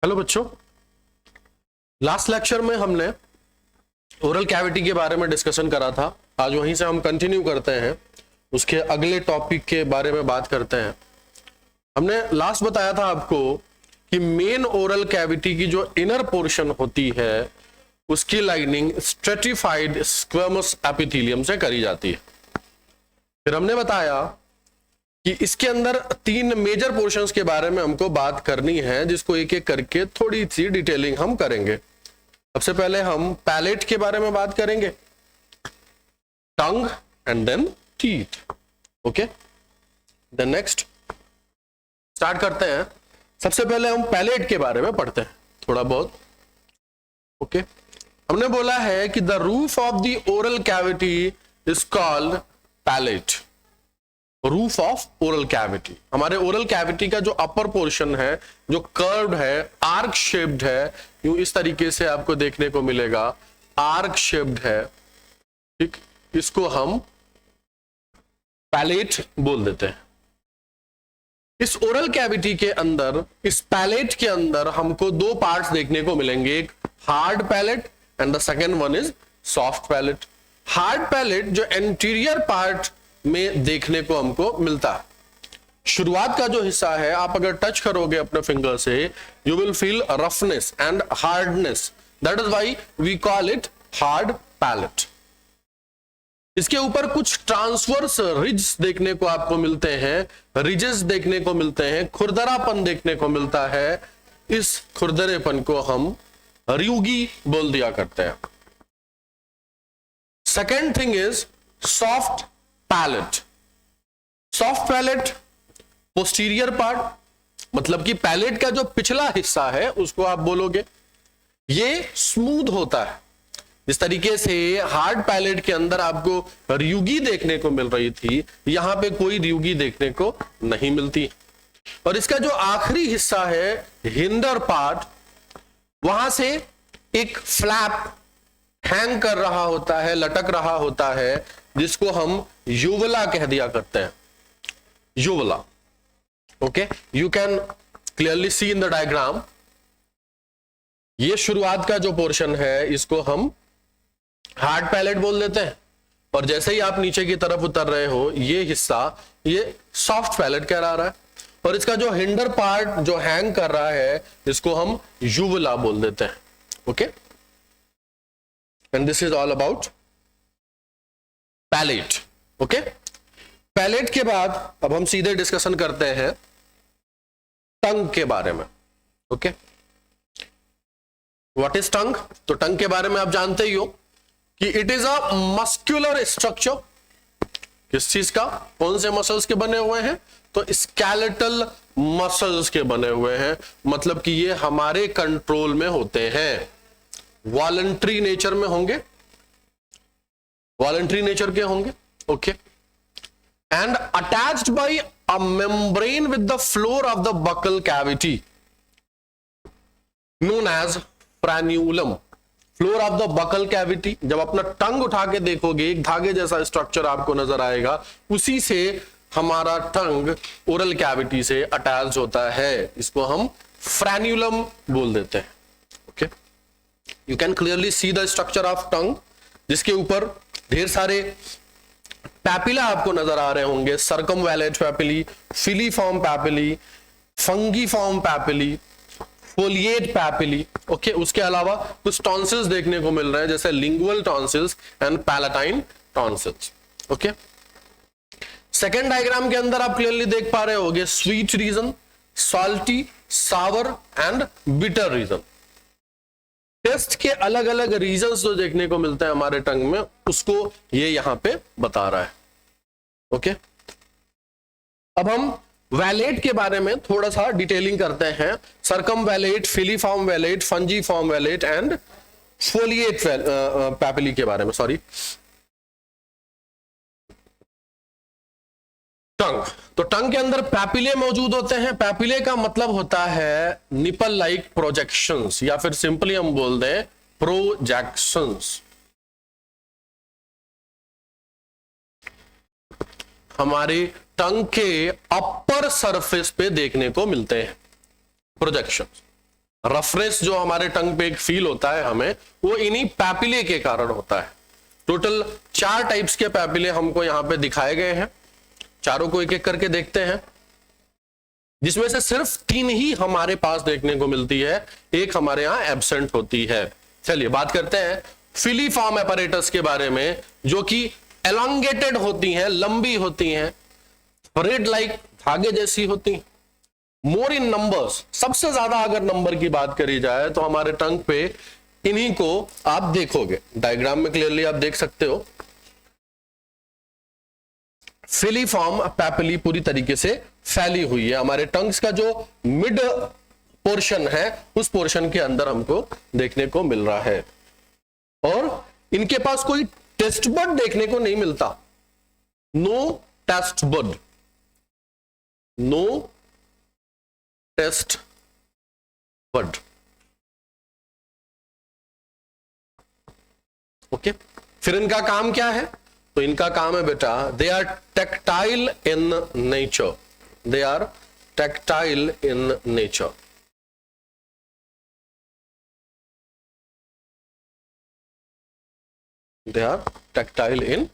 Hello बच्चों, last lecture में हमने ओरल कैविटी के बारे में डिस्कशन करा था। आज वहीं से हम कंटिन्यू करते हैं, उसके अगले टॉपिक के बारे में बात करते हैं। हमने लास्ट बताया था आपको कि मेन ओरल कैविटी की जो इनर पोर्शन होती है उसकी लाइनिंग स्ट्रेटिफाइड स्क्वेमस एपिथेलियम से करी जाती है। फिर हमने बताया कि इसके अंदर तीन मेजर पोर्शंस के बारे में हमको बात करनी है, जिसको एक एक करके थोड़ी सी डिटेलिंग हम करेंगे। सबसे पहले हम पैलेट के बारे में बात करेंगे, tongue and then teeth. Okay, then next start करते हैं। सबसे पहले हम पैलेट के बारे में पढ़ते हैं थोड़ा बहुत। ओके, हमने बोला है कि the roof of the oral cavity is called palate. Roof of oral cavity, हमारे ओरल कैविटी का जो अपर पोर्शन है, जो कर्व्ड है, आर्क शेप्ड है, यूं इस तरीके से आपको देखने को मिलेगा, आर्क शेप्ड है। ठीक, इसको हम पैलेट बोल देते हैं। इस ओरल कैविटी के अंदर, इस पैलेट के अंदर हमको दो पार्ट्स देखने को मिलेंगे, एक hard palate and the second one is soft palate. Hard palate जो एंटीरियर पार्ट में देखने को हमको मिलता है। शुरुआत का जो हिस्सा है, आप अगर टच करोगे अपने फिंगर से, you will feel roughness and hardness, that is why we call it hard palate. इसके ऊपर कुछ ट्रांसवर्स रिज देखने को आपको मिलते हैं, रिजेस देखने को मिलते हैं, खुरदरापन देखने को मिलता है। इस खुरदरेपन को हम र्यूगी बोल दिया करते हैं। Second thing is soft palate. Soft palate posterior part, मतलब कि पैलेट का जो पिछला हिस्सा है उसको आप बोलोगे, ये स्मूथ होता है। जिस तरीके से हार्ड पैलेट के अंदर आपको र्यूगी देखने को मिल रही थी, यहां पे कोई र्यूगी देखने को नहीं मिलती। और इसका जो आखिरी हिस्सा है, हिंडर पार्ट, वहां से एक फ्लैप हैंग कर रहा होता है, लटक रहा होता है, जिसको हम यूवला कह दिया करते हैं। यूवला। Okay, you can clearly see in the diagram. ये शुरुआत का जो पोर्शन है, इसको हम हार्ड पैलेट बोल देते हैं, और जैसे ही आप नीचे की तरफ उतर रहे हो, ये हिस्सा ये सॉफ्ट पैलेट कहला रहा है। और इसका जो हिंडर पार्ट जो हैंग कर रहा है, इसको हम यूवला बोल देते हैं। Okay, and this is all about palate. Okay, palate के बाद अब हम सीधे डिस्कशन करते हैं टंग के बारे में। Okay, what is tongue? तो टंग के बारे में आप जानते ही हो कि it is a muscular structure. किस चीज का? कौन से मसल्स के बने हुए हैं? तो स्केलेटल मसल्स के बने हुए हैं, मतलब कि ये हमारे कंट्रोल में होते हैं, वॉलंटरी नेचर में होंगे, वॉलंटरी नेचर के होंगे। Okay, and attached by a membrane with the floor of the buccal cavity known as frenulum. Floor of the buccal cavity, जब अपना टंग उठा के देखोगे, एक धागे जैसा स्ट्रक्चर आपको नजर आएगा, उसी से हमारा टंग ओरल कैविटी से अटैच होता है, इसको हम फ्रेन्यूलम बोल देते हैं। Okay, you can clearly see the structure of tongue, जिसके ऊपर ढेर सारे पैपिला आपको नजर आ रहे होंगे, सर्कमवैलेट papillae, filiform papillae, फंगीफॉर्म papillae, folate papillae. Okay, उसके अलावा कुछ टॉन्सिल्स देखने को मिल रहे हैं, जैसे lingual tonsils and palatine tonsils. Okay, second diagram के अंदर आप क्लियरली देख पा रहे होंगे sweet region, salty, sour and bitter region. Taste के अलग अलग रीजन्स जो देखने को मिलते हैं हमारे टंग में, उसको ये यहां पे बता रहा है। ओके, अब हम वैलेट के बारे में थोड़ा सा डिटेलिंग करते हैं। Circumvallate, filiform vallate, fungiform vallate and foliate papillae के बारे में। सॉरी, टंग, तो टंग के अंदर पैपिले मौजूद होते हैं। पैपिले का मतलब होता है निपल लाइक प्रोजेक्शंस, या फिर सिंपली हम बोल दें प्रोजेक्शंस। हमारे टंग के अपर सरफेस पे देखने को मिलते हैं प्रोजेक्शन। रफनेस जो हमारे टंग पे एक फील होता है हमें, वो इन्हीं पैपिले के कारण होता है। टोटल 4 टाइप्स के पैपिले हमको यहां पे दिखाए गए हैं, चारों को एक एक करके देखते हैं, जिसमें से सिर्फ 3 ही हमारे पास देखने को मिलती है, एक हमारे यहां एब्सेंट होती है। चलिए बात करते हैं फिलीफॉर्म एपरेटस के बारे में, जो कि एलोंगेटेड होती हैं, लंबी होती हैं, थ्रेड लाइक धागे जैसी होती, मोर इन नंबर्स, सबसे ज्यादा अगर नंबर की बात करी जाए तो हमारे टंग पे इन्हीं को आप देखोगे, डायग्राम में क्लियरली आप देख सकते हो। फिलीफॉर्म पैपिली पूरी तरीके से फैली हुई है, हमारे टंग्स का जो मिड पोर्शन है उस पोर्शन के अंदर हमको देखने को मिल रहा है, और इनके पास कोई टेस्ट बड देखने को नहीं मिलता, no taste bud, no taste bud. Okay, फिर इनका काम क्या है? तो इनका काम है बेटा, they are tactile in nature, they are tactile in nature. They are tactile in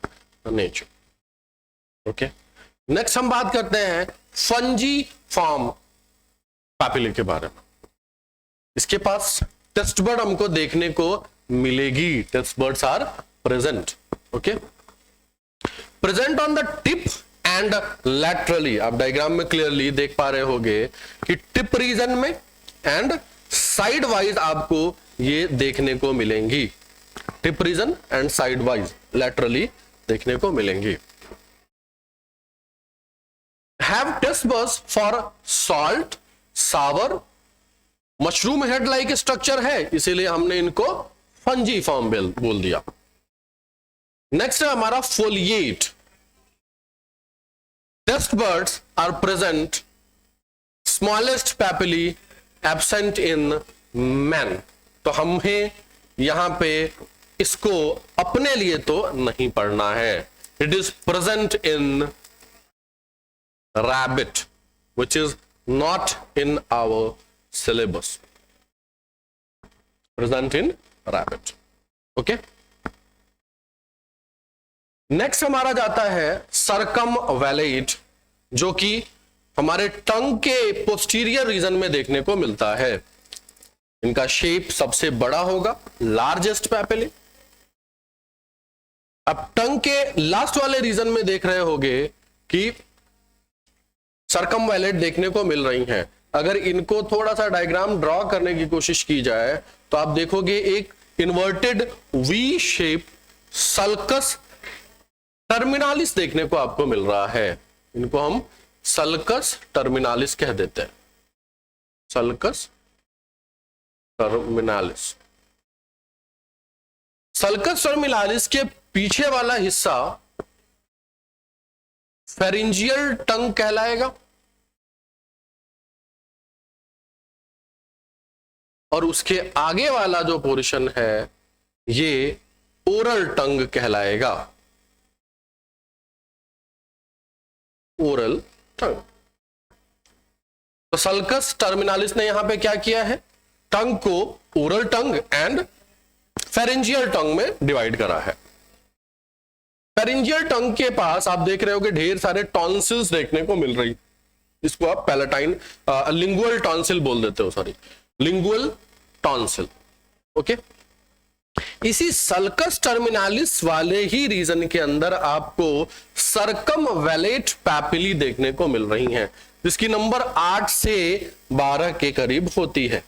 nature. Okay, next हम बात करते हैं फंजी फॉर्म पैपिले के बारे में। इसके पास टेस्ट बर्ड हमको देखने को मिलेगी, taste buds are present. Okay, present on the tip and laterally, आप डायग्राम में क्लियरली देख पा रहे होंगे कि टिप रीजन में एंड साइड वाइज आपको ये देखने को मिलेंगी, tip region and side wise laterally देखने को मिलेंगी। Have taste buds for salt, sour, mushroom head like structure है, इसीलिए हमने इनको फंजी फॉर्म बोल दिया। नेक्स्ट है हमारा foliate. Taste buds are present, smallest papillae absent in man. तो हमें यहां पे इसको अपने लिए तो नहीं पढ़ना है, it is present in rabbit which is not in our syllabus, present in rabbit. okay, next हमारा जाता है circumvallate, जो कि हमारे टंग के पोस्टीरियर रीजन में देखने को मिलता है। इनका शेप सबसे बड़ा होगा, लार्जेस्ट पैपिले। अब टंग के लास्ट वाले रीजन में देख रहे होंगे कि सर्कमवैलेट देखने को मिल रही हैं। अगर इनको थोड़ा सा डायग्राम ड्रॉ करने की कोशिश की जाए तो आप देखोगे एक inverted V shape sulcus terminalis देखने को आपको मिल रहा है। इनको हम सल्कस टर्मिनालिस कह देते हैं, सल्कस टर्मिनालिस। सल्कस टर्मिनालिस के पीछे वाला हिस्सा फेरिंजियल टंग कहलाएगा, और उसके आगे वाला जो पोर्शन है ये ओरल टंग कहलाएगा, ओरल टंग। तो सल्कस टर्मिनालिस ने यहां पे क्या किया है, टंग को ओरल टंग एंड फेरिंजियल टंग में डिवाइड करा है। फेरिंजियल टंग के पास आप देख रहे हो कि ढेर सारे टॉन्सिल्स देखने को मिल रही, इसको आप पैलेटाइन लिंगुअल टॉन्सिल बोल देते हो, सॉरी लिंगुअल टॉन्सिल। ओके, इसी सल्कस टर्मिनालिस वाले ही रीजन के अंदर आपको सर्कमवैलेट पैपिली देखने को मिल रही हैं, जिसकी नंबर 8 से 12 के करीब होती है।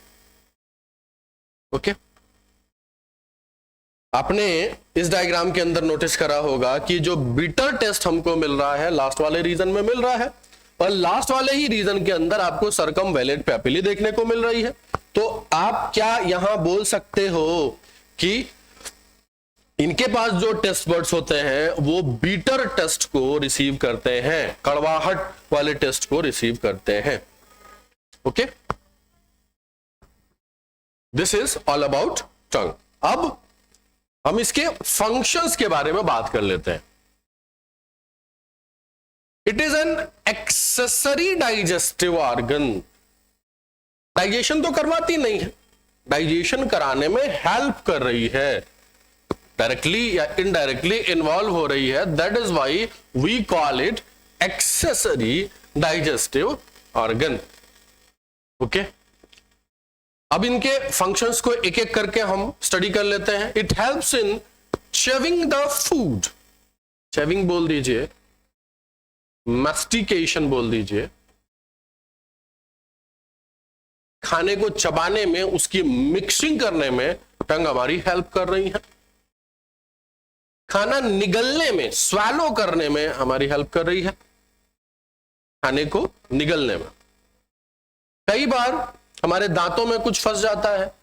ओके, आपने इस डायग्राम के अंदर नोटिस करा होगा कि जो बीटर टेस्ट हमको मिल रहा है लास्ट वाले रीजन में मिल रहा है, और लास्ट वाले ही रीजन के अंदर आपको सर्कमवैलेट पैपिली देखने को मिल रही है। तो आप क्या यहां बोल सकते हो कि इनके पास जो टेस्ट बर्ड्स होते हैं वो बीटर टेस्ट को रिसीव करते हैं, कड़वाहट वाले टेस्ट को रिसीव करते हैं। Okay, this is all about tongue. अब हम इसके फंक्शंस के बारे में बात कर लेते हैं। It is N accessory digestive organ. Digestion तो करवाती नहीं है, डाइजेशन कराने में हेल्प कर रही है, डायरेक्टली या इनडायरेक्टली इन्वॉल्व हो रही है। That is why we call it accessory digestive organ. Okay, अब इनके फंक्शंस को एक एक करके हम स्टडी कर लेते हैं। It helps in chewing the food, chewing बोल दीजिए, मैस्टिकेशन बोल दीजिए, खाने को चबाने में, उसकी मिक्सिंग करने में टंग हमारी हेल्प कर रही है। खाना निगलने में, स्वैलो करने में हमारी हेल्प कर रही है, खाने को निगलने में। कई बार हमारे दांतों में कुछ फंस जाता है,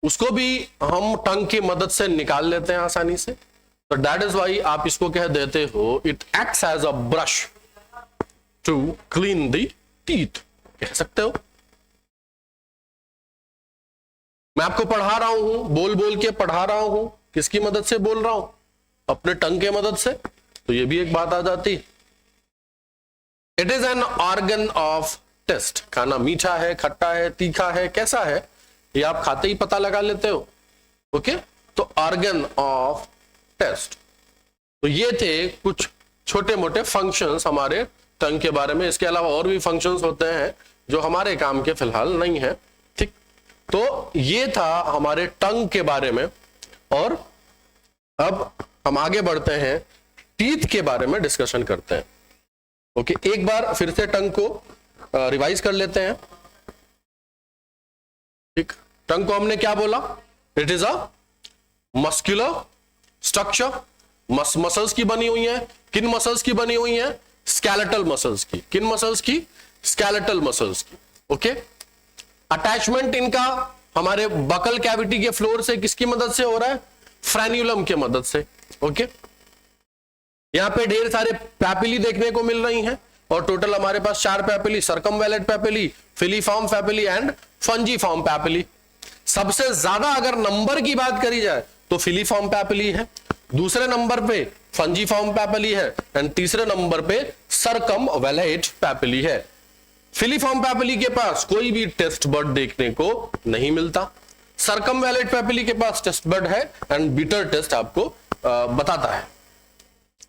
उसको भी हम टंग की मदद से निकाल लेते हैं आसानी से। तो दैट इज वाई आप इसको कह देते हो it acts as a brush to clean the teeth, कह सकते हो। मैं आपको पढ़ा रहा हूं, बोल बोल के पढ़ा रहा हूं, किसकी मदद से बोल रहा हूं? अपने टंग के मदद से। तो ये भी एक बात आ जाती। It is an organ of taste. खाना मीठा है, खट्टा है, तीखा है, कैसा है, ये आप खाते ही पता लगा लेते हो। ओके, तो ऑर्गन ऑफ टेस्ट। तो ये थे कुछ छोटे मोटे फंक्शंस हमारे टंग के बारे में। इसके अलावा और भी फंक्शंस होते हैं जो हमारे काम के फिलहाल नहीं है। ठीक, तो ये था हमारे टंग के बारे में। और अब हम आगे बढ़ते हैं, टीथ के बारे में डिस्कशन करते हैं। ओके, एक बार फिर से टंग को रिवाइज कर लेते हैं। ठीक, टंग को हमने क्या बोला? It is a muscular structure, muscles की बनी हुई है। किन मसल्स की बनी हुई है? स्केलेटल मसल्स की। किन मसल्स की? स्केलेटल मसल्स की। ओके, अटैचमेंट इनका हमारे बकल कैविटी के फ्लोर से किसकी मदद से हो रहा है? फ्रेन्यूलम के मदद से। ओके, यहां पे ढेर सारे पैपिली देखने को मिल रही हैं और टोटल हमारे पास 4 papillae, सर्कमवैलेट papillae, filiform papillae and फंजीफॉर्म papillae. सबसे ज्यादा अगर नंबर की बात करी जाए तो फिलीफॉर्म पैपिली है, दूसरे नंबर पे फंजीफॉर्म पैपिली है एंड तीसरे नंबर पे सर्कमवैलेट पैपिली है। फिलीफॉर्म पैपिली के पास कोई भी टेस्ट बड देखने को नहीं मिलता। सर्कमवैलेट पैपिली के पास टेस्ट बड है एंड बीटर टेस्ट आपको बताता है।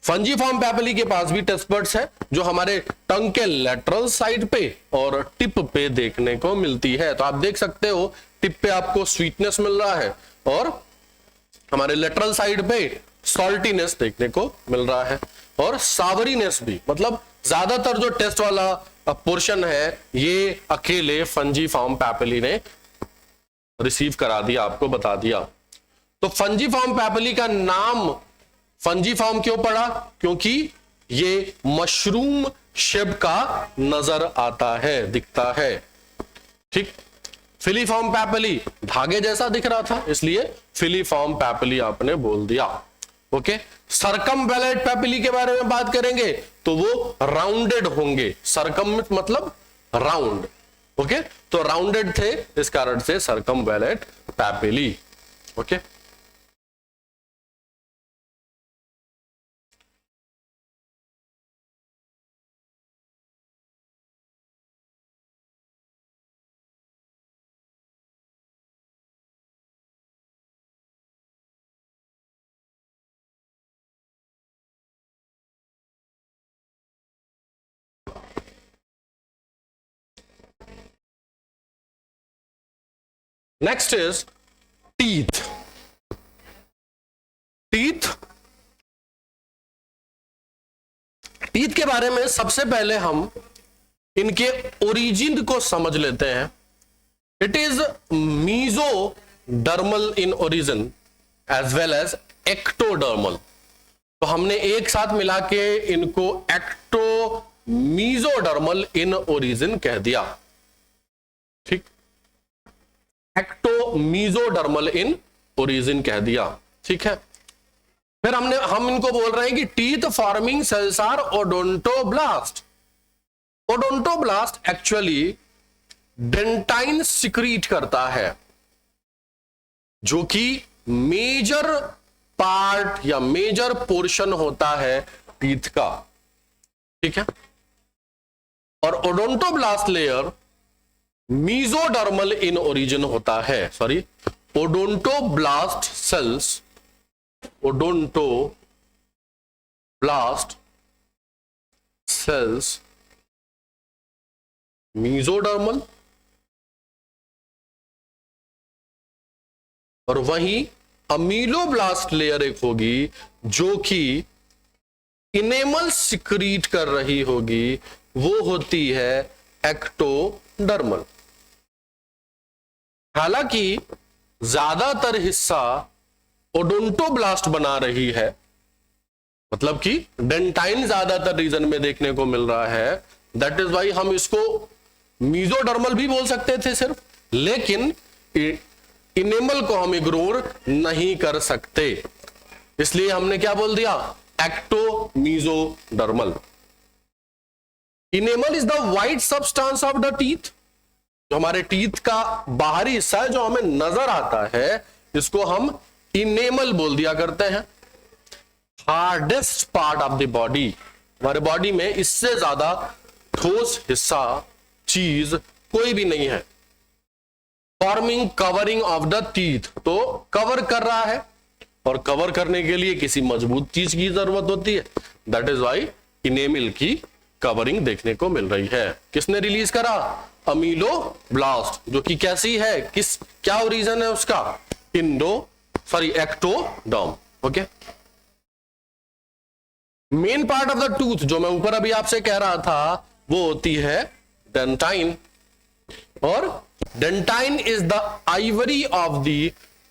फंजीफॉर्म पैपिली के पास भी टेस्ट बड्स है जो हमारे टंग के लेटरल साइड पे और टिप पे देखने को मिलती है। तो आप देख सकते हो टिप पे आपको स्वीटनेस मिल रहा है और हमारे लेटरल साइड पे सॉल्टीनेस देखने को मिल रहा है और सावरीनेस भी। मतलब ज्यादातर जो टेस्ट वाला पोर्शन है ये अकेले फंजीफॉर्म पैपिली ने रिसीव करा दिया, आपको बता दिया। तो फंजीफॉर्म पैपिली का नाम फंजीफॉर्म क्यों पड़ा? क्योंकि ये मशरूम शेप का नजर आता है, दिखता है। ठीक, फिलीफॉर्म पैपिली धागे जैसा दिख रहा था इसलिए फिलीफॉर्म पैपिली आपने बोल दिया। ओके, सर्कमवैलेट पैपिली के बारे में बात करेंगे तो वो राउंडेड होंगे। सर्कम मतलब राउंड। ओके, तो राउंडेड थे इस कारण से circumvallate papillae. Okay, next is teeth. Teeth के बारे में सबसे पहले हम इनके ओरिजिन को समझ लेते हैं। It is mesodermal in origin as well as ectodermal. तो हमने एक साथ मिला के इनको एक्टो मीजोडर्मल इन ओरिजिन कह दिया। ठीक, एक्टो मीजोडर्मल इन ओरिजिन कह दिया। ठीक है, फिर हम इनको बोल रहे हैं कि teeth forming cells are odontoblast. Odontoblast actually dentine secrete करता है जो कि मेजर पार्ट या मेजर पोर्शन होता है टीथ का। ठीक है, और odontoblast layer mesodermal in origin होता है, sorry, odontoblast cells, odontoblast cells mesodermal, और वहीं अमीलोब्लास्ट लेयर एक होगी जो कि इनेमल सिक्रीट कर रही होगी, वो होती है एक्टोडर्मल। हालांकि ज्यादातर हिस्सा ओडोंटोब्लास्ट बना रही है, मतलब कि डेंटाइन ज्यादातर रीजन में देखने को मिल रहा है, दैट इज वाई हम इसको मीजोडर्मल भी बोल सकते थे सिर्फ, लेकिन इनेमल को हम इग्नोर नहीं कर सकते, इसलिए हमने क्या बोल दिया, ectomesodermal. Enamel is the white substance of the teeth, जो हमारे टीथ का बाहरी हिस्सा है जो हमें नजर आता है, इसको हम इनेमल बोल दिया करते हैं। Hardest part of the body, हमारे बॉडी में इससे ज्यादा ठोस हिस्सा चीज कोई भी नहीं है। Forming covering of the teeth, तो कवर कर रहा है, और कवर करने के लिए किसी मजबूत चीज की जरूरत होती है, दैट इज वाई इनेमल की कवरिंग देखने को मिल रही है। किसने रिलीज करा, अमीलोब्लास्ट, जो कि कैसी है, क्या ओरिजिन है उसका, ectoderm. Okay, main part of the tooth जो मैं ऊपर अभी आपसे कह रहा था, वो होती है डेंटाइन, और dentine is the ivory of the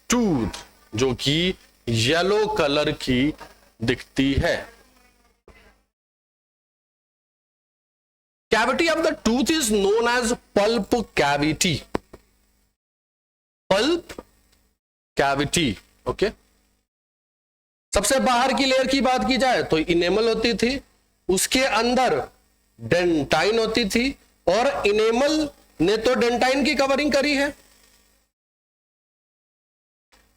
tooth, जो कि येलो कलर की दिखती है। Cavity of the tooth is known as pulp cavity, pulp cavity. Okay, सबसे बाहर की लेयर की बात की जाए तो इनेमल होती थी, उसके अंदर डेंटाइन होती थी, और इनेमल ने तो डेंटाइन की कवरिंग करी है।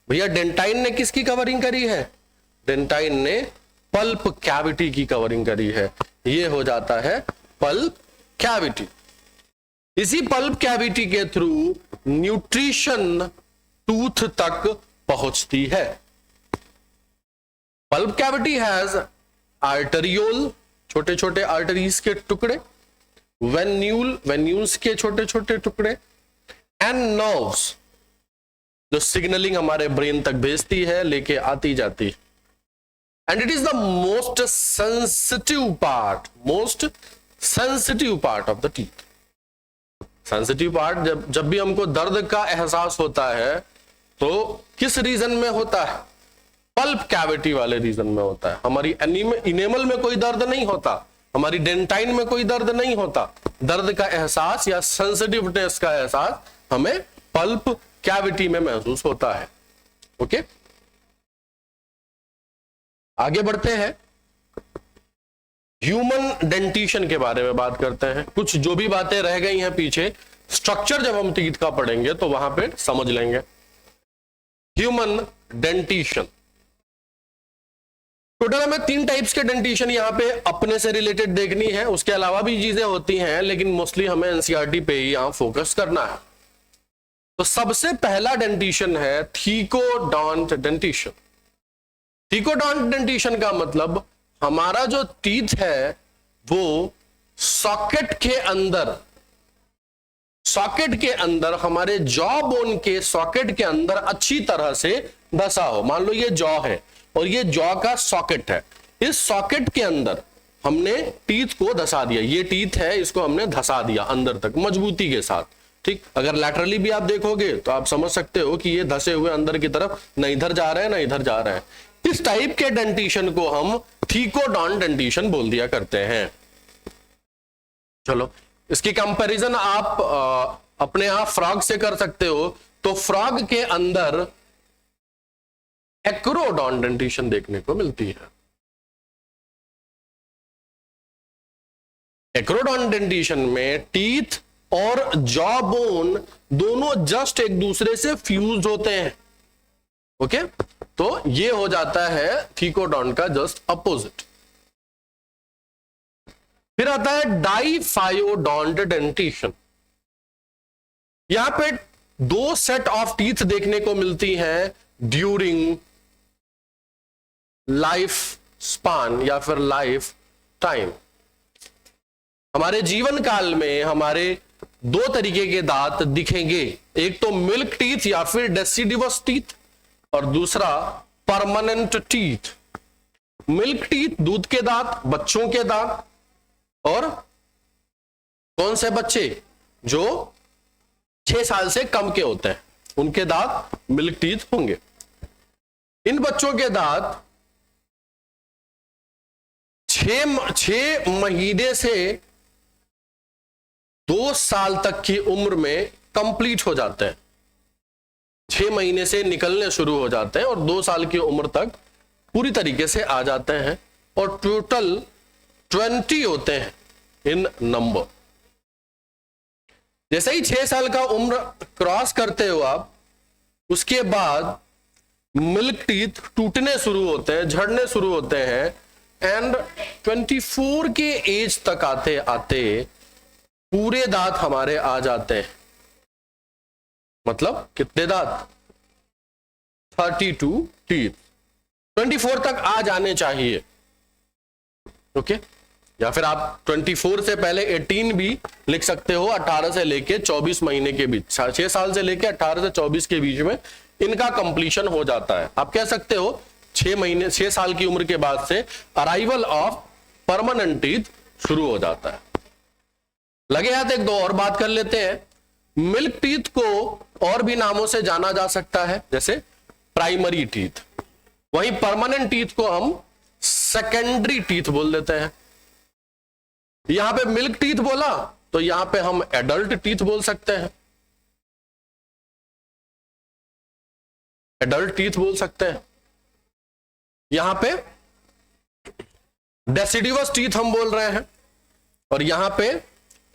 भैया डेंटाइन ने किसकी कवरिंग करी है, डेंटाइन ने पल्प कैविटी की कवरिंग करी है, ये हो जाता है पल्प कैविटी। इसी पल्प कैविटी के थ्रू न्यूट्रिशन टूथ तक पहुंचती है। पल्प कैविटी हैज आर्टरियोल, छोटे छोटे आर्टरीज के टुकड़े, वेन्यूल्स के छोटे छोटे टुकड़े, एंड नर्व्स, जो सिग्नलिंग हमारे ब्रेन तक भेजती है, लेके आती जाती है। And it is the most sensitive part of the teeth. Sensitive part, जब भी हमको दर्द का एहसास होता है तो किस रीजन में होता है, पल्प कैविटी वाले रीजन में होता है। हमारी इनेमल में कोई दर्द नहीं होता, हमारी डेंटाइन में कोई दर्द नहीं होता। दर्द का एहसास या सेंसिटिवनेस का एहसास हमें पल्प कैविटी में महसूस होता है। ओके, आगे बढ़ते हैं, ह्यूमन डेंटिशन के बारे में बात करते हैं। कुछ जो भी बातें रह गई हैं पीछे, स्ट्रक्चर जब हम टीथ का पढ़ेंगे तो वहां पे समझ लेंगे। ह्यूमन डेंटिशन, टोटल हमें 3 टाइप्स के डेंटिशन यहाँ पे अपने से रिलेटेड देखनी है, उसके अलावा भी चीजें होती हैं, लेकिन मोस्टली हमें एनसीईआरटी पे ही यहां फोकस करना है। तो सबसे पहला डेंटिशन है थीकोडॉन्ट डेंटिशन। थीकोडॉन्ट डेंटिशन का मतलब हमारा जो टीथ है वो सॉकेट के अंदर हमारे जॉ बोन के सॉकेट के अंदर अच्छी तरह से धसा हो। मान लो ये जॉ है और ये जॉ का सॉकेट है, इस सॉकेट के अंदर हमने टीथ को धसा दिया, ये टीथ है इसको हमने धसा दिया अंदर तक मजबूती के साथ। ठीक, अगर लैटरली भी आप देखोगे तो आप समझ सकते हो कि ये धसे हुए अंदर की तरफ न इधर जा रहे हैं ना इधर जा रहे हैं। इस टाइप के डेंटिशन को हम थीकोडॉन्ट डेंटिशन बोल दिया करते हैं। चलो, इसकी कंपैरिजन आप अपने आप फ्रॉग से कर सकते हो। तो फ्रॉग के अंदर एक्रोडॉन्ट डेंटिशन देखने को मिलती है। एक्रोडॉन्ट डेंटिशन में टीथ और जॉ बोन दोनों जस्ट एक दूसरे से फ्यूज होते हैं। ओके, तो ये हो जाता है थीकोडॉन्ट का जस्ट अपोजिट। फिर आता है डाइफायोडॉन्ट डेंटिशन। यहां पे दो सेट ऑफ टीथ देखने को मिलती हैं ड्यूरिंग लाइफ स्पान या फिर लाइफ टाइम। हमारे जीवन काल में हमारे दो तरीके के दांत दिखेंगे, एक तो मिल्क टीथ या फिर डेसिडिवस टीथ और दूसरा परमानेंट टीथ। मिल्क टीथ दूध के दांत, बच्चों के दांत, और कौन से बच्चे जो 6 साल से कम के होते हैं उनके दांत मिल्क टीथ होंगे। इन बच्चों के दांत 6 महीने से 2 साल तक की उम्र में कंप्लीट हो जाते हैं। 6 महीने से निकलने शुरू हो जाते हैं और 2 साल की उम्र तक पूरी तरीके से आ जाते हैं, और टोटल 20 होते हैं इन नंबर। जैसे ही 6 साल का उम्र क्रॉस करते हो आप, उसके बाद मिल्क टीथ टूटने शुरू होते हैं, झड़ने शुरू होते हैं, एंड 24 के एज तक आते आते पूरे दांत हमारे आ जाते हैं। मतलब कितने दांत? 32 टीथ 24 तक आ जाने चाहिए। ओके, या फिर आप 24 से पहले 18 भी लिख सकते हो, 18 से लेके 24 महीने के बीच, 6 साल से लेके 18 से 24 के बीच में इनका कंप्लीशन हो जाता है। आप कह सकते हो 6 साल की उम्र के बाद से अराइवल ऑफ परमानेंट टीथ शुरू हो जाता है। लगे हाथ एक दो और बात कर लेते हैं। मिल्क टीथ को और भी नामों से जाना जा सकता है, जैसे प्राइमरी टीथ। वहीं परमानेंट टीथ को हम सेकेंडरी टीथ बोल देते हैं। यहां पे मिल्क टीथ बोला तो यहां पे हम एडल्ट टीथ बोल सकते हैं, एडल्ट टीथ बोल सकते हैं। यहां पे डेसिडिवस टीथ हम बोल रहे हैं, और यहां पे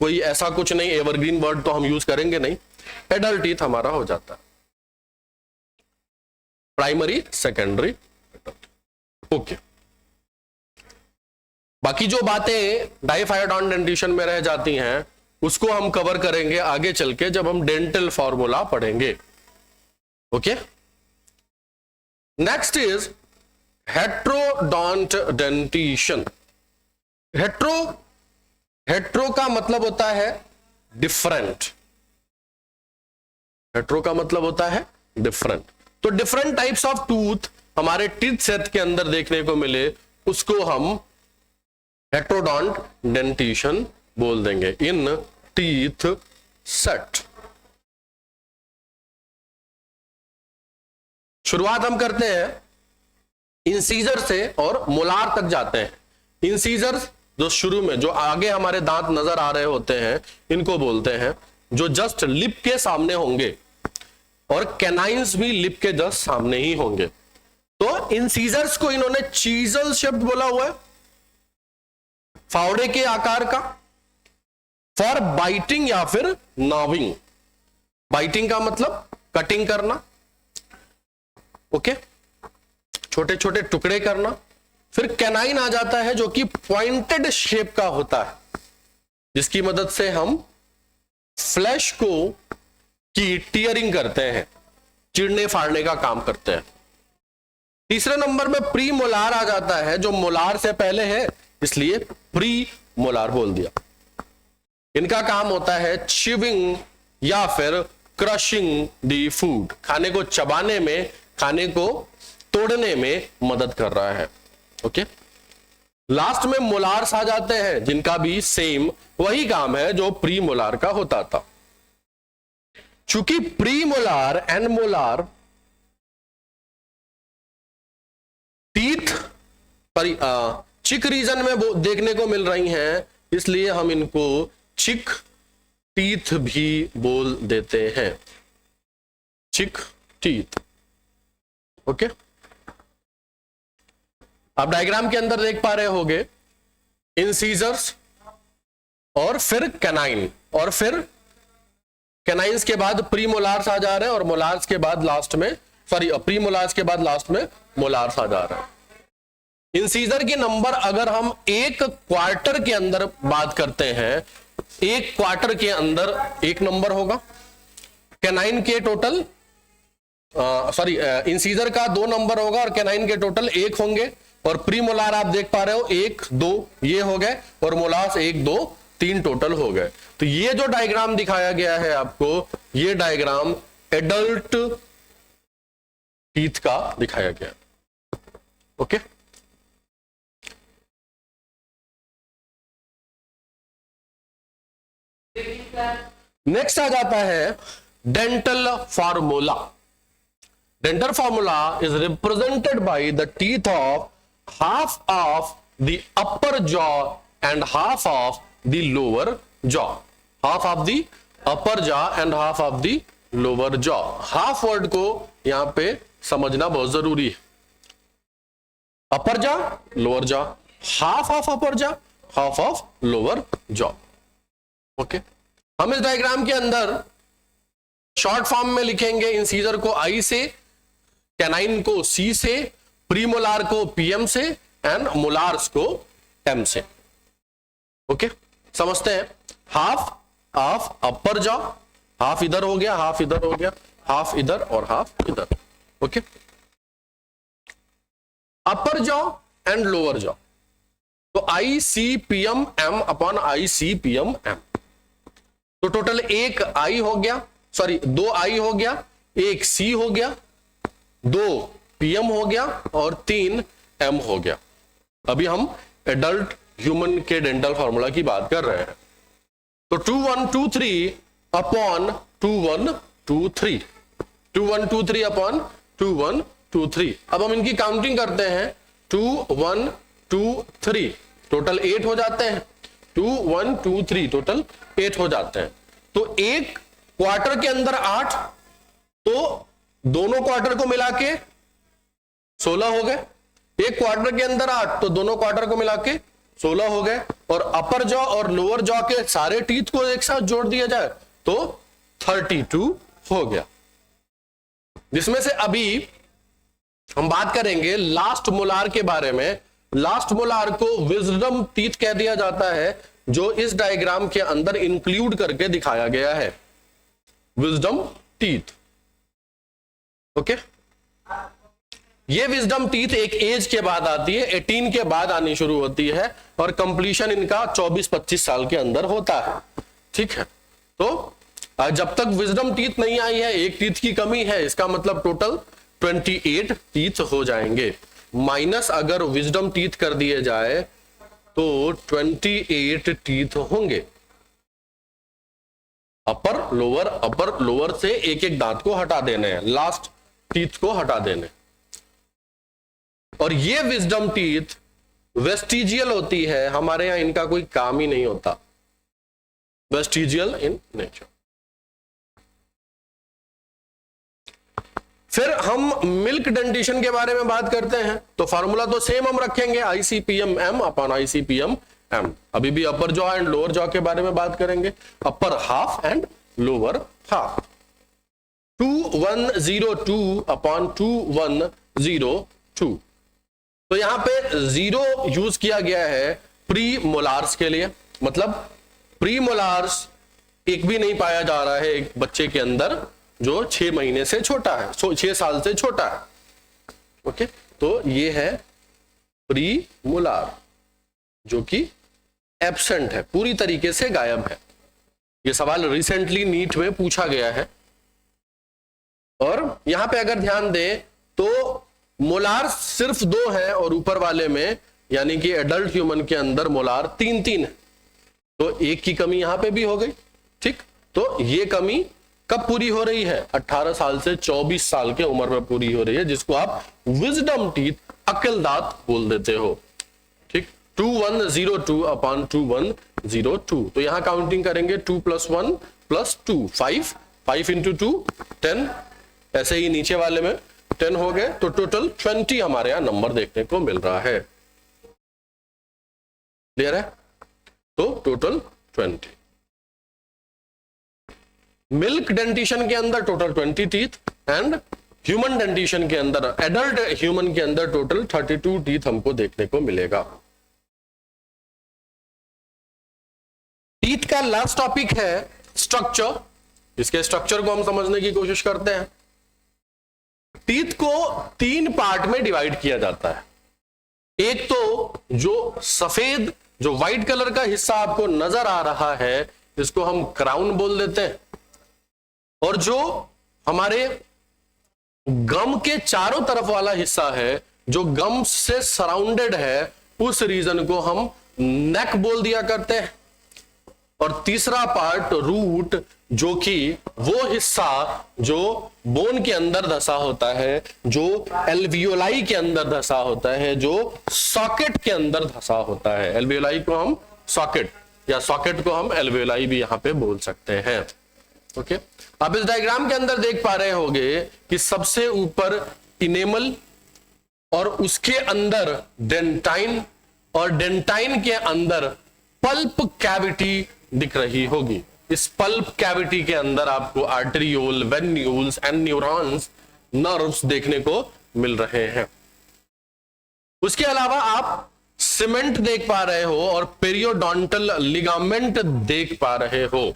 कोई ऐसा कुछ नहीं, एवरग्रीन वर्ड तो हम यूज करेंगे नहीं, एडल्ट टीथ हमारा हो जाता है। Primary, secondary, adult. ओके, बाकी जो बातें डाइफायोडॉन डेंटिशन में रह जाती हैं उसको हम कवर करेंगे आगे चल के जब हम डेंटल फॉर्मूला पढ़ेंगे। Okay, next is heterodont dentition. Hetero का मतलब होता है डिफरेंट। हेट्रो का मतलब होता है डिफरेंट। तो डिफरेंट टाइप्स ऑफ टूथ हमारे टीथ सेट के अंदर देखने को मिले, उसको हम हेट्रोडॉन्ट डेंटिशन बोल देंगे इन टीथ सेट। शुरुआत हम करते हैं इंसीजर से और मोलार तक जाते हैं। इंसीजर जो शुरू में, जो आगे हमारे दांत नजर आ रहे होते हैं, इनको बोलते हैं, जो जस्ट लिप के सामने होंगे, और कैनाइन्स भी लिप के जस्ट सामने ही होंगे। तो इंसीजर्स को इन्होंने चीजल शब्द बोला हुआ है, फावड़े के आकार का, फॉर बाइटिंग या फिर नॉविंग। बाइटिंग का मतलब कटिंग करना, ओके, छोटे छोटे टुकड़े करना। फिर कैनाइन आ जाता है जो कि पॉइंटेड शेप का होता है, जिसकी मदद से हम फ्लैश को की टीयरिंग करते हैं, चिड़ने फाड़ने का काम करते हैं। तीसरे नंबर में प्री मोलार आ जाता है, जो मोलार से पहले है इसलिए प्री मोलार बोल दिया। इनका काम होता है च्यूइंग या फिर क्रशिंग दी फूड, खाने को चबाने में, खाने को तोड़ने में मदद कर रहा है। ओके, लास्ट में मोलार्स आ जाते हैं, जिनका भी सेम वही काम है जो प्री मोलार का होता था। चूंकि pre molar and molar teeth पर चिक रीजन में देखने को मिल रही हैं, इसलिए हम इनको चिक टीथ भी बोल देते हैं, चिक टीथ। ओके, आप डायग्राम के अंदर देख पा रहे होंगे इंसीजर्स और फिर कैनाइन, और फिर कैनाइन्स के बाद प्री मोलार्स आ जा रहे हैं, और मोलार्स के बाद लास्ट में, सॉरी, प्री मोलार्स के बाद लास्ट में मोलार्स आ जा रहे हैं। इंसीजर की नंबर अगर हम एक क्वार्टर के अंदर बात करते हैं, एक क्वार्टर के अंदर एक नंबर होगा, कैनाइन के टोटल सॉरी इंसीजर का 2 नंबर होगा और कैनाइन के टोटल 1 होंगे, और प्री मोलार आप देख पा रहे हो 1 2 ये हो गए, और मोलार्स 1 2 3 टोटल हो गए। तो ये जो डायग्राम दिखाया गया है आपको, ये डायग्राम एडल्ट टीथ का दिखाया गया। ओके, नेक्स्ट आ जाता है dental formula. Dental formula is represented by the teeth of half of the upper jaw and half of the lower jaw. Half of the upper jaw and half of the lower jaw. Half word को यहां पे समझना बहुत जरूरी है। अपर jaw, lower jaw, half of upper jaw, half of lower jaw. Okay, हम इस diagram के अंदर शॉर्ट फॉर्म में लिखेंगे इंसीजर को आई से, कैनाइन को सी से, प्रीमोलार को पीएम से एंड मोलार्स को एम से। ओके, समझते हैं। Half of upper jaw, half इधर हो गया, हाफ इधर हो गया, हाफ इधर और हाफ इधर। Okay, upper jaw and lower jaw, तो I C P M M upon I C P M M. तो टोटल 1 आई हो गया, सॉरी 2 आई हो गया, 1 सी हो गया, 2 पीएम हो गया और 3 एम हो गया। अभी हम एडल्ट ह्यूमन के डेंटल फार्मूला की बात कर रहे हैं। तो 2123 अपॉन 2123, 2123 अपॉन 2123। अब हम इनकी काउंटिंग करते हैं। 2 1 2 3 टोटल 8 हो जाते हैं। 2 1 2 3 टोटल 8 हो जाते हैं। तो एक क्वार्टर के अंदर 8, तो दोनों क्वार्टर को मिला के 16 हो गए। एक क्वार्टर के अंदर 8, तो दोनों क्वार्टर को मिला के 16 हो गए। और अपर जॉ और लोअर जॉ के सारे टीथ को एक साथ जोड़ दिया जाए तो 32 हो गया। जिसमें से अभी हम बात करेंगे लास्ट मोलार के बारे में। लास्ट मोलार को विजडम टीथ कह दिया जाता है, जो इस डायग्राम के अंदर इंक्लूड करके दिखाया गया है, विजडम टीथ। ओके, ये विजडम टीथ एक एज के बाद आती है, 18 के बाद आनी शुरू होती है, और कंप्लीशन इनका 24-25 साल के अंदर होता है। ठीक है, तो जब तक विजडम टीथ नहीं आई है, एक टीथ की कमी है, इसका मतलब टोटल 28 टीथ हो जाएंगे। माइनस अगर विजडम टीथ कर दिए जाए तो 28 टीथ होंगे। अपर लोअर से एक एक दांत को हटा देने हैं, लास्ट टीथ को हटा देने। और ये विजडम टीथ वेस्टिजियल होती है, हमारे यहां इनका कोई काम ही नहीं होता, वेस्टिजियल इन नेचर। फिर हम मिल्क डेंटिशन के बारे में बात करते हैं। तो फार्मूला तो सेम हम रखेंगे, आईसीपीएम एम अपॉन आईसीपीएम एम। अभी भी अपर जॉ एंड लोअर जॉ के बारे में बात करेंगे, upper half and lower half. 2102 upon 2102। तो यहां पे 0 यूज किया गया है प्री मोलार्स के लिए, मतलब प्री मोलार्स एक भी नहीं पाया जा रहा है एक बच्चे के अंदर जो 6 महीने से छोटा है, 6 साल से छोटा है। ओके, तो ये है प्री मोलार जो कि एब्सेंट है, पूरी तरीके से गायब है। ये सवाल रिसेंटली नीट में पूछा गया है। और यहां पे अगर ध्यान दें तो मोलार सिर्फ 2 है, और ऊपर वाले में यानी कि एडल्ट ह्यूमन के अंदर मोलार 3 है, तो 1 की कमी यहां पे भी हो गई। ठीक, तो ये कमी कब पूरी हो रही है? 18 साल से 24 साल के उम्र में पूरी हो रही है, जिसको आप विजडम टीथ, अक्ल दांत बोल देते हो। ठीक, 2102 अपॉन 2102। तो यहां काउंटिंग करेंगे 2 + 1 + 2 5 5 × 2 10, ऐसे ही नीचे वाले में 10 हो गए। तो टोटल 20 हमारे यहां नंबर देखने को मिल रहा है। क्लियर है? तो टोटल 20। मिल्क डेंटिशन के अंदर total 20 teeth, and human dentition के अंदर, एडल्ट ह्यूमन के अंदर टोटल 32 टीथ हमको देखने को मिलेगा। टीथ का लास्ट टॉपिक है स्ट्रक्चर। इसके स्ट्रक्चर को हम समझने की कोशिश करते हैं। टीथ को 3 पार्ट में डिवाइड किया जाता है। एक तो जो सफेद जो व्हाइट कलर का हिस्सा आपको नजर आ रहा है, इसको हम क्राउन बोल देते हैं। और जो हमारे गम के चारों तरफ वाला हिस्सा है, जो गम से सराउंडेड है, उस रीजन को हम नेक बोल दिया करते हैं। और तीसरा पार्ट रूट, जो कि वो हिस्सा जो बोन के अंदर धसा होता है, जो एल्वियोलाई के अंदर धसा होता है, जो सॉकेट के अंदर धसा होता है। एल्वियोलाई को हम सॉकेट या सॉकेट को हम एल्वियोलाई भी यहां पे बोल सकते हैं। ओके, आप इस डायग्राम के अंदर देख पा रहे होंगे कि सबसे ऊपर इनेमल और उसके अंदर डेंटाइन, और डेंटाइन के अंदर पल्प कैविटी दिख रही होगी। इस पल्प कैविटी के अंदर आपको arteriole, venules and neurons, nerves देखने को मिल रहे हैं। उसके अलावा आप सीमेंट देख पा रहे हो और पेरियोडोंटल लिगामेंट देख पा रहे हो,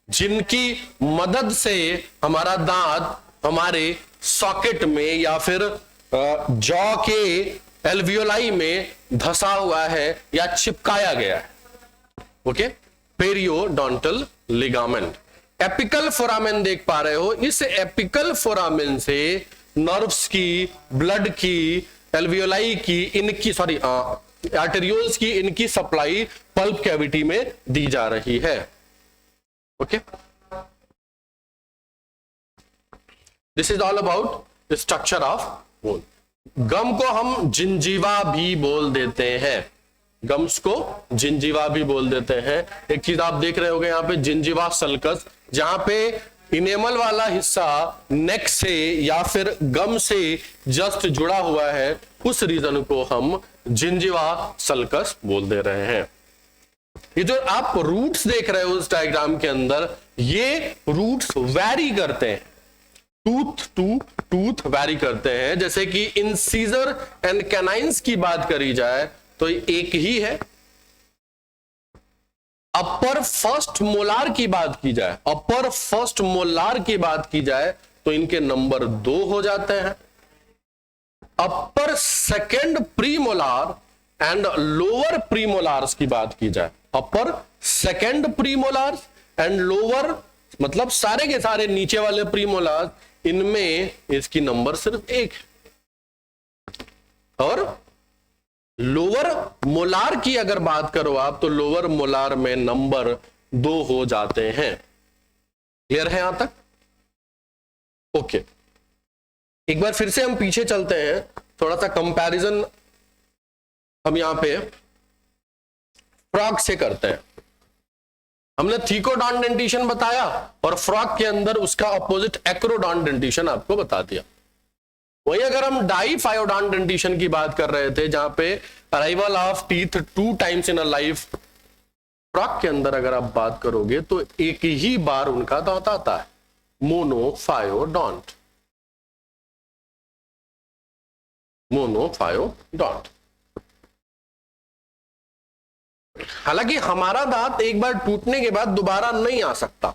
जिनकी मदद से हमारा दांत हमारे सॉकेट में या फिर जॉ के एल्वियोलाई में धसा हुआ है या चिपकाया गया है। Okay, periodontal ligament. Apical foramen देख पा रहे हो। इस एपिकल फोरामेन से नर्व्स की, ब्लड की, एल्वियोलाई की, इनकी आर्टेरियोल्स की, इनकी सप्लाई पल्प कैविटी में दी जा रही है। Okay, this is all about structure of bone. Gum को हम जिंजीवा भी बोल देते हैं। गम्स को जिंजीवा भी बोल देते हैं। एक चीज आप देख रहे होंगे यहाँ पे, जिंजीवा सल्कस, जहां पे इनेमल वाला हिस्सा नेक से या फिर गम से जस्ट जुड़ा हुआ है, उस रीजन को हम जिंजीवा सल्कस बोल दे रहे हैं। ये जो आप रूट्स देख रहे हो इस डायग्राम के अंदर, ये रूट्स वैरी करते हैं, टूथ टू टूथ वैरी करते हैं। जैसे कि इंसीजर एंड कैनाइंस की बात करी जाए तो एक ही है। अपर फर्स्ट मोलार की बात की जाए, अपर फर्स्ट मोलार की बात की जाए तो इनके नंबर 2 हो जाते हैं। अपर सेकेंड प्रीमोलार एंड लोअर प्रीमोलार्स की बात की जाए, अपर सेकेंड प्रीमोलार्स एंड लोअर मतलब सारे के सारे नीचे वाले प्रीमोलार्स, इनमें इसकी नंबर सिर्फ 1 है। और लोअर मोलार की अगर बात करो आप, तो लोअर मोलार में नंबर 2 हो जाते हैं। क्लियर है यहां तक? ओके, एक बार फिर से हम पीछे चलते हैं, थोड़ा सा कंपैरिजन हम यहां पे फ्रॉग से करते हैं। हमने थीकोडॉन डेंटिशन बताया और फ्रॉग के अंदर उसका अपोजिट एक्रोडॉन डेंटिशन आपको बता दिया। वही अगर हम डाइफायोडॉन डेंटिशन की बात कर रहे थे, जहां पे arrival of teeth 2 times in a life, frog के अंदर अगर आप बात करोगे तो एक ही बार उनका दांत आता है, मोनोफायोडॉन्ट। मोनोफायोडॉन्ट। हालांकि हमारा दांत एक बार टूटने के बाद दोबारा नहीं आ सकता,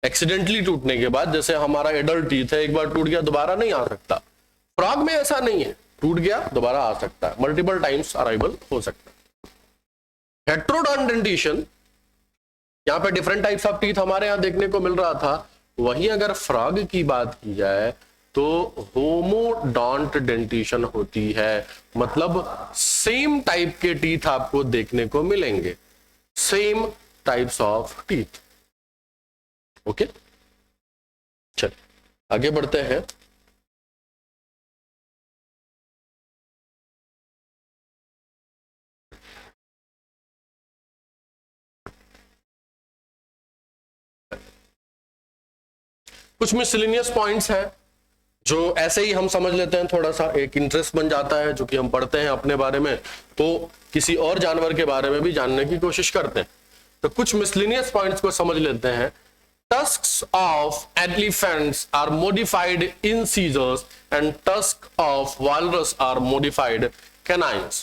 एक्सीडेंटली टूटने के बाद, जैसे हमारा एडल्ट टीथ है, एक बार टूट गया दोबारा नहीं आ सकता। फ्रॉग में ऐसा नहीं है, टूट गया दोबारा आ सकता है, मल्टीपल टाइम्स अराइवल हो सकता है। हेट्रोडॉन डेंटिशन, यहां पे डिफरेंट टाइप्स ऑफ टीथ हमारे यहां देखने को मिल रहा था। वहीं अगर फ्रॉग की बात की जाए तो होमोडॉन्ट डेंटिशन होती है, मतलब सेम टाइप के टीथ आपको देखने को मिलेंगे, same types of teeth. Okay, चल आगे बढ़ते हैं। कुछ मिसलिनियस पॉइंट्स हैं जो ऐसे ही हम समझ लेते हैं, थोड़ा सा एक इंटरेस्ट बन जाता है, जो कि हम पढ़ते हैं अपने बारे में तो किसी और जानवर के बारे में भी जानने की कोशिश करते हैं। तो कुछ मिसलिनियस पॉइंट्स को समझ लेते हैं। Tusks of elephants are modified incisors and tusks of walrus are modified canines.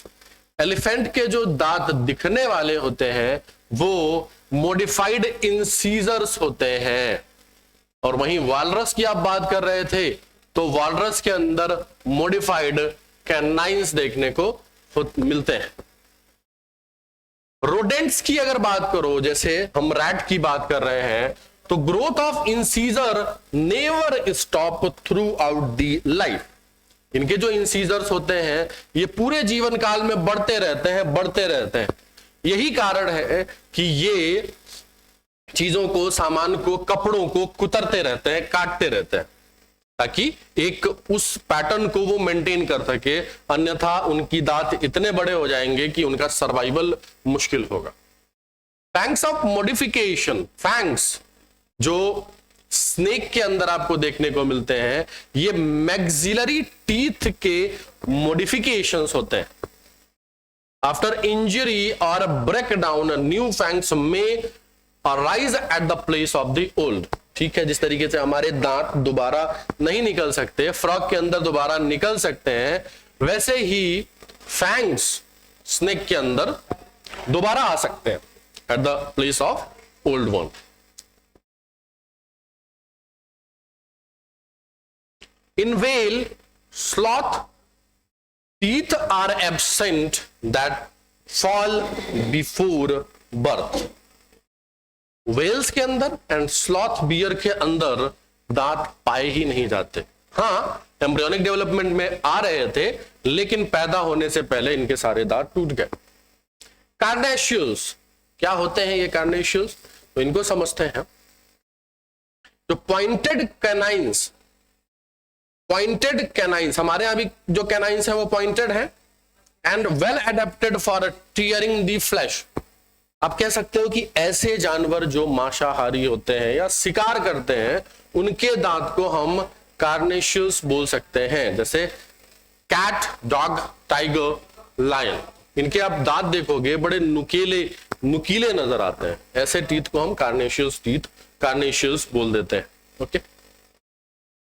Elephant के जो दांत दिखने वाले होते हैं वो मॉडिफाइड इंसीजर्स होते हैं, और वहीं वालरस की आप बात कर रहे थे तो वालरस के अंदर मॉडिफाइड कैनाइंस देखने को मिलते हैं। रोडेंट्स की अगर बात करो, जैसे हम रैट की बात कर रहे हैं, तो growth of incisor never stop through out the life. इनके जो इंसीजर्स होते हैं ये पूरे जीवन काल में बढ़ते रहते हैं। यही कारण है कि ये चीजों को, सामान को, कपड़ों को कुतरते रहते हैं, काटते रहते हैं, ताकि एक उस पैटर्न को वो मेंटेन कर सके, अन्यथा उनकी दांत इतने बड़े हो जाएंगे कि उनका सर्वाइवल मुश्किल होगा। फैंग्स ऑफ मॉडिफिकेशन, फैंग्स जो स्नेक के अंदर आपको देखने को मिलते हैं, ये मैक्सिलरी टीथ के मॉडिफिकेशंस होते हैं। आफ्टर इंजरी और ब्रेक डाउन न्यू फैंग्स में arise at the place of the old. ठीक है, जिस तरीके से हमारे दांत दोबारा नहीं निकल सकते, फ्रॉग के अंदर दोबारा निकल सकते हैं, वैसे ही फैंग्स स्नेक के अंदर दोबारा आ सकते हैं at the place of old one. In whale, sloth, teeth are absent that fall before birth. Whales के अंदर एंड स्लॉथ बियर के अंदर दांत पाए ही नहीं जाते। हाँ, एम्ब्रियोनिक डेवलपमेंट में आ रहे थे, लेकिन पैदा होने से पहले इनके सारे दांत टूट गए। कार्नेशियस, क्या होते हैं ये कार्नेशियस? तो इनको समझते हैं। जो पॉइंटेड कैनाइंस, हमारे यहां भी जो कैनाइंस है वो पॉइंटेड है and well adapted for tearing the flash. आप कह सकते हो कि ऐसे जानवर जो मांसाहारी होते हैं या शिकार करते हैं, उनके दांत को हम कार्नेशियस बोल सकते हैं। जैसे कैट, डॉग, टाइगर, लायन, इनके आप दांत देखोगे बड़े नुकीले नजर आते हैं। ऐसे टीथ को हम कार्नेशियस बोल देते हैं। ओके,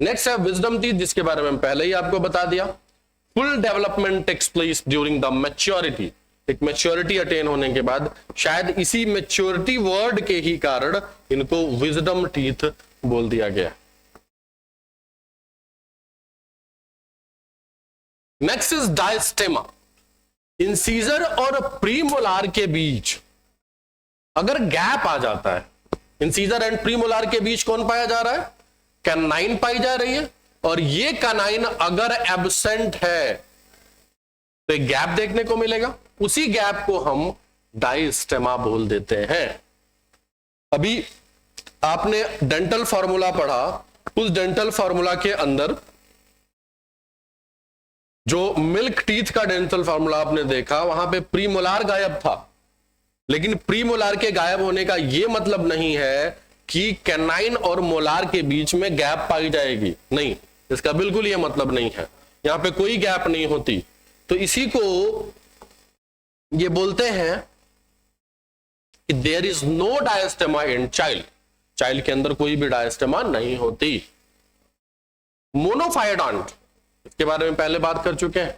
नेक्स्ट है विजडम टीथ, जिसके बारे में पहले ही आपको बता दिया। Full development takes place during the maturity. एक मैच्योरिटी अटेन होने के बाद, शायद इसी मैच्योरिटी वर्ड के ही कारण इनको विजडम टीथ बोल दिया गया। Next is diastema. इंसीजर और प्रीमोलार के बीच अगर गैप आ जाता है, इंसीजर एंड प्रीमोलार के बीच कौन पाया जा रहा है? कैनाइन पाई जा रही है, और ये कैनाइन अगर एब्सेंट है तो एक गैप देखने को मिलेगा। उसी गैप को हम डायस्टेमा बोल देते हैं। अभी आपने डेंटल फॉर्मूला पढ़ा, उस डेंटल फॉर्मूला के अंदर जो मिल्क टीथ का डेंटल फॉर्मूला आपने देखा, वहां पे प्रीमोलार गायब था, लेकिन प्रीमोलार के गायब होने का यह मतलब नहीं है कि कैनाइन और मोलार के बीच में गैप पाई जाएगी। नहीं, इसका बिल्कुल यह मतलब नहीं है, यहां पे कोई गैप नहीं होती। तो इसी को ये बोलते हैं कि there is no diastema in child के अंदर कोई भी डायस्टेमा नहीं होती। मोनोफाइडॉन्ट, इसके बारे में पहले बात कर चुके हैं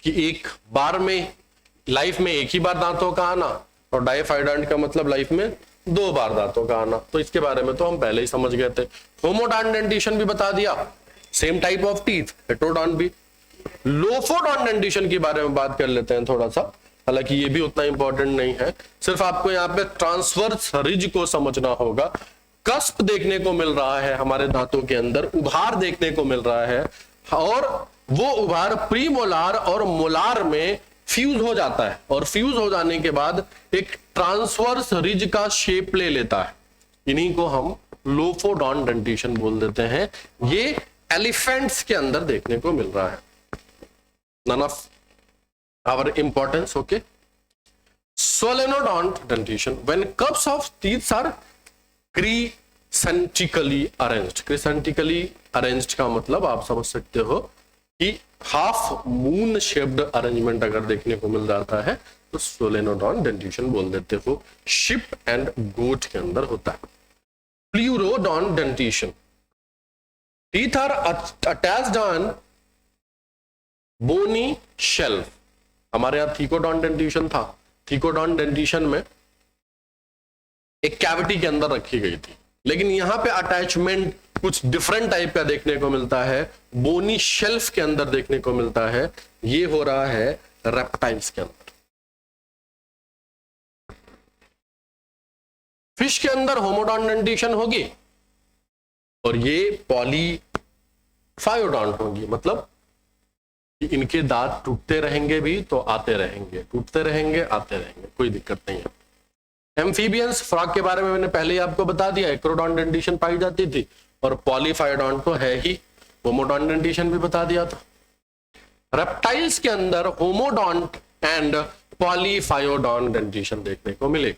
कि एक बार में, लाइफ में एक ही बार दांतों का आना, और डाइफाइडॉन्ट का मतलब लाइफ में 2 बार दांतों का आना। तो इसके बारे में तो हम पहले ही समझ गए थे। होमोडॉन्ट डेंटिशन भी बता दिया, सेम टाइप ऑफ टीथ। हेटेरोडॉन्ट भी। लोफोडॉन्ट डेंटिशन के बारे में बात कर लेते हैं थोड़ा सा, हालांकि ये भी उतना इंपॉर्टेंट नहीं है, सिर्फ आपको यहाँ पे ट्रांसवर्स रिज को समझना होगा। कस्प देखने को मिल रहा है हमारे दांतों के अंदर, उभार देखने को मिल रहा है, और वो उभार प्रीमोलार और मोलार में फ्यूज हो जाता है, और फ्यूज हो जाने के बाद एक ट्रांसवर्स रिज का शेप ले लेता है। इन्हीं को हम लोफोडॉन्ट डेंटिशन बोल देते हैं। ये एलिफेंट्स के अंदर देखने को मिल रहा है। None of our importance. Okay, solenodont dentition, when cusps of teeth are crescentically arranged. Crescentically arranged का मतलब आप समझ सकते हो कि हाफ मून शेप्ड अरेंजमेंट अगर देखने को मिल जाता है तो सोलेनोडॉन्ट डेंटिशन बोल देते हो। शिप एंड गोट के अंदर होता है। Pleurodont dentition, teeth are attached on bony shelf. हमारे यहां थीकोडॉन्ट डेंटिशन था। थीकोडॉन्ट डेंटिशन में एक कैविटी के अंदर रखी गई थी, लेकिन यहां पे अटैचमेंट कुछ डिफरेंट टाइप का देखने को मिलता है, बोनी शेल्फ के अंदर देखने को मिलता है। ये हो रहा है रेप्टाइल्स के अंदर। फिश के अंदर होमोडॉन्ट डेंटिशन होगी और ये पॉलीफायोडॉन्ट होगी, मतलब इनके दांत टूटते रहेंगे भी तो आते रहेंगे, टूटते रहेंगे आते रहेंगे, कोई दिक्कत नहीं है। एम्फीबियंस, फ्रॉग के बारे में मैंने पहले ही आपको बता दिया, एक्रोडॉन्ट डेंटिशन पाई जाती थी और पॉलीफायोडॉन्ट तो है ही, होमोडॉन्ट डेंटिशन भी बता दिया था। रेप्टाइल्स के अंदर होमोडॉन्ट एंड पॉलीफायोडॉन्ट डेंटिशन देखने को मिले।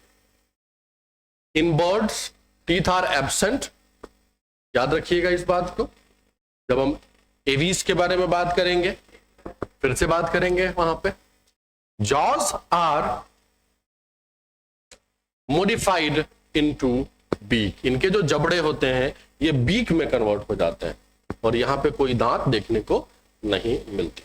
In birds teeth are absent, याद रखिएगा इस बात को, जब हम एवीज के बारे में बात करेंगे फिर से बात करेंगे वहां पे। Jaws are modified into beak, इनके जो जबड़े होते हैं ये बीक में कन्वर्ट हो जाते हैं और यहां पे कोई दांत देखने को नहीं मिलती।